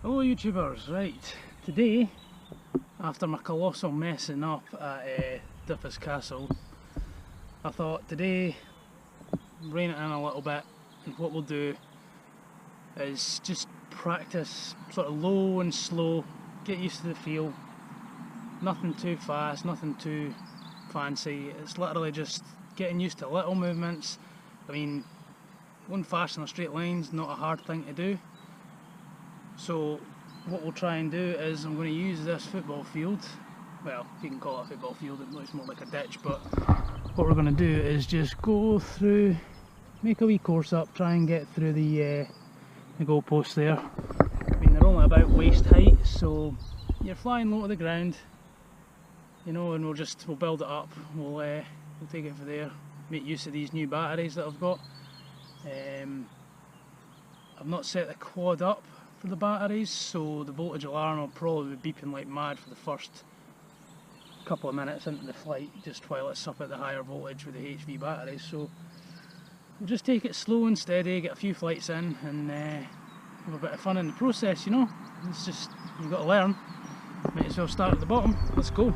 Hello YouTubers, right, today after my colossal messing up at Diffus Castle, I thought today rein it in a little bit, and what we'll do is just practice sort of low and slow, get used to the feel, nothing too fast, nothing too fancy, it's literally just getting used to little movements. I mean, going fast in a straight line's not a hard thing to do. So what we'll try and do is I'm going to use this football field, well, you can call it a football field, it looks more like a ditch, but what we're going to do is just go through, make a wee course up, try and get through the goalposts there. I mean, they're only about waist height, so you're flying low to the ground, you know, and we'll build it up, we'll take it from there, make use of these new batteries that I've got. I've not set the quad up for the batteries, so the voltage alarm will probably be beeping like mad for the first couple of minutes into the flight, just while it's up at the higher voltage with the HV batteries. So we'll just take it slow and steady, get a few flights in, and have a bit of fun in the process, you know. It's just, you've got to learn. Might as well start at the bottom. Let's go.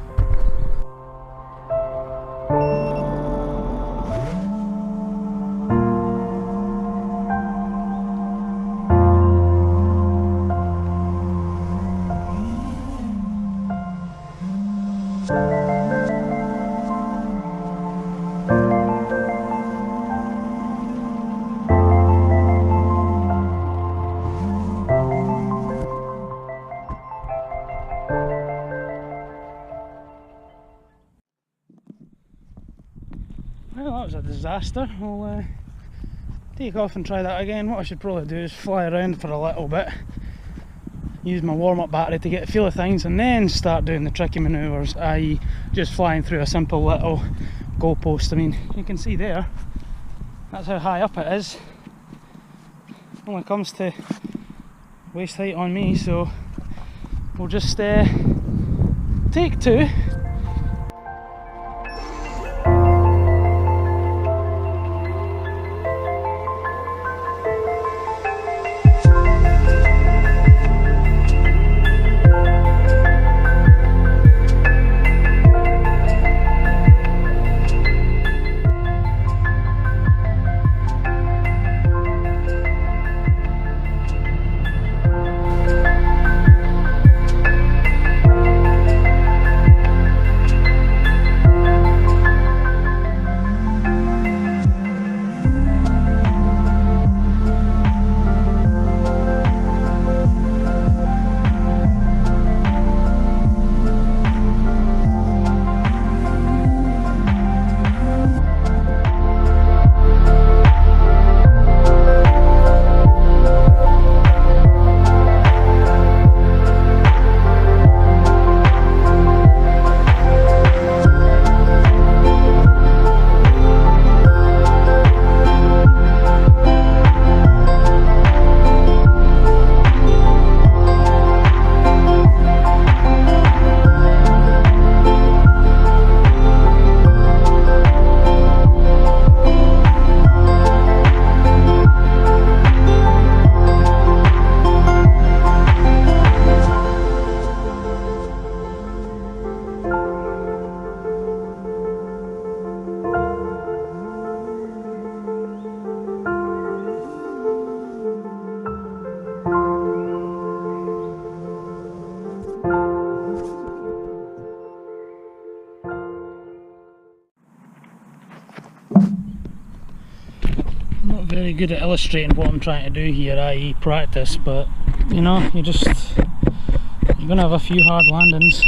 Well, that was a disaster. We'll take off and try that again. What I should probably do is fly around for a little bit, use my warm-up battery to get a feel of things, and then start doing the tricky manoeuvres, i.e. just flying through a simple little goalpost. I mean, you can see there, that's how high up it is. Only comes to waist height on me, so we'll just take two. Not very good at illustrating what I'm trying to do here, i.e. practice, but you know, you're gonna have a few hard landings.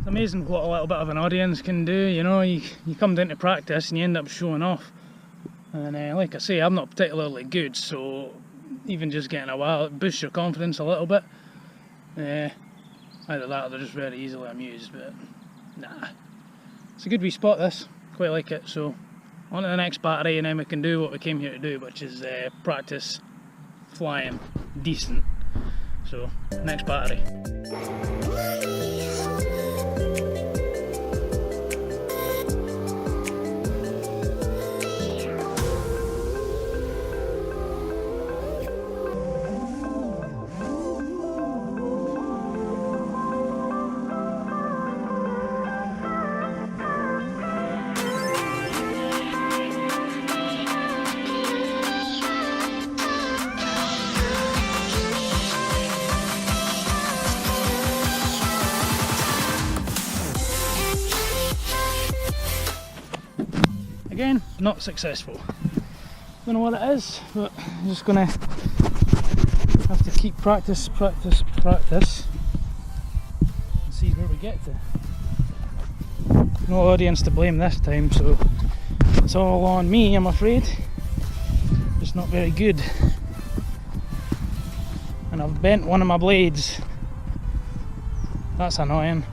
amazing what a little bit of an audience can do, you know. You come down to practice and you end up showing off. And like I say, I'm not particularly good, so even just getting a while, it boosts your confidence a little bit. Either that or they're just very easily amused, but nah. It's a good wee spot this, quite like it, so on to the next battery and then we can do what we came here to do, which is practice flying decent. So, next battery. Again, not successful. Don't know what it is, but I'm just gonna have to keep practice and see where we get to. No audience to blame this time, so it's all on me, I'm afraid. It's not very good. And I've bent one of my blades. That's annoying.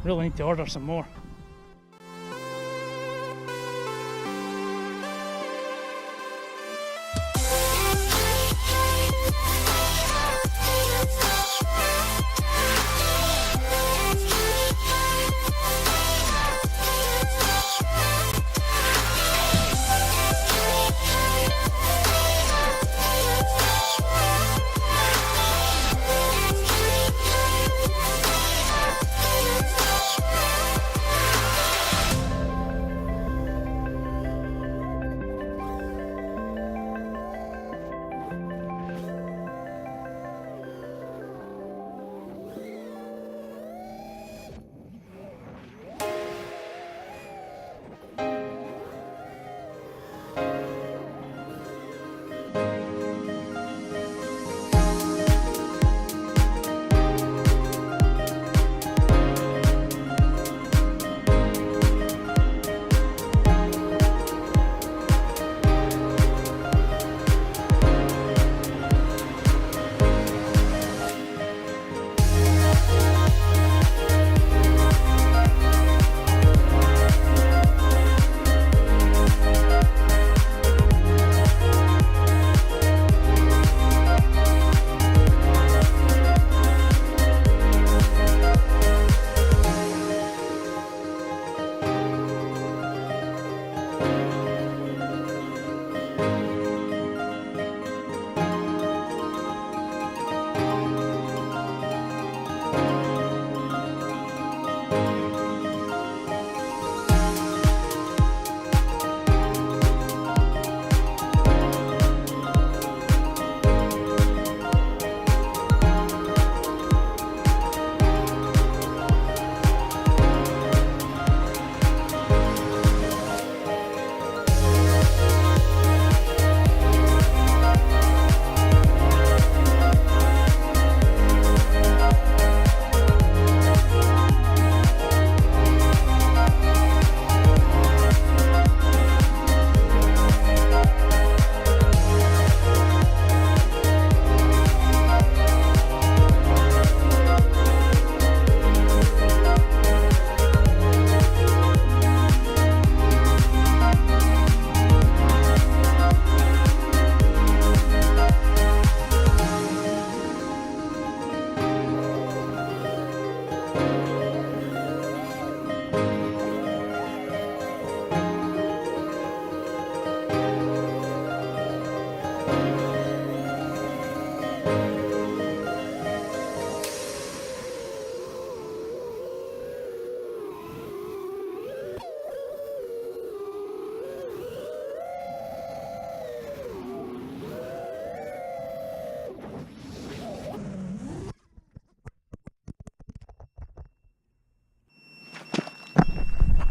Really need to order some more.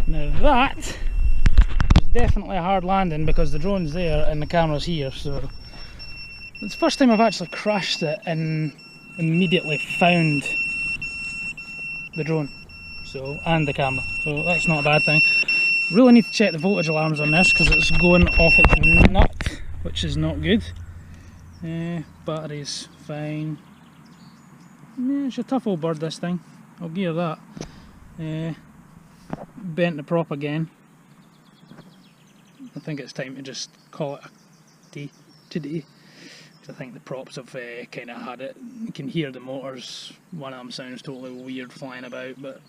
Now that is definitely a hard landing because the drone's there and the camera's here, so it's the first time I've actually crashed it and immediately found the drone. so, and the camera, so that's not a bad thing. Really need to check the voltage alarms on this because it's going off its nut, which is not good. Battery's fine. Yeah, it's a tough old bird, this thing, I'll give you that. Bent the prop again. I think it's time to just call it a day today. I think the props have kind of had it. You can hear the motors, one of them sounds totally weird flying about, but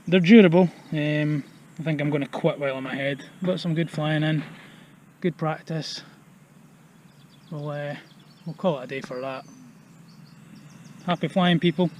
they're durable. I think I'm going to quit while I'm ahead. Got some good flying in, good practice. We'll call it a day for that. Happy flying, people.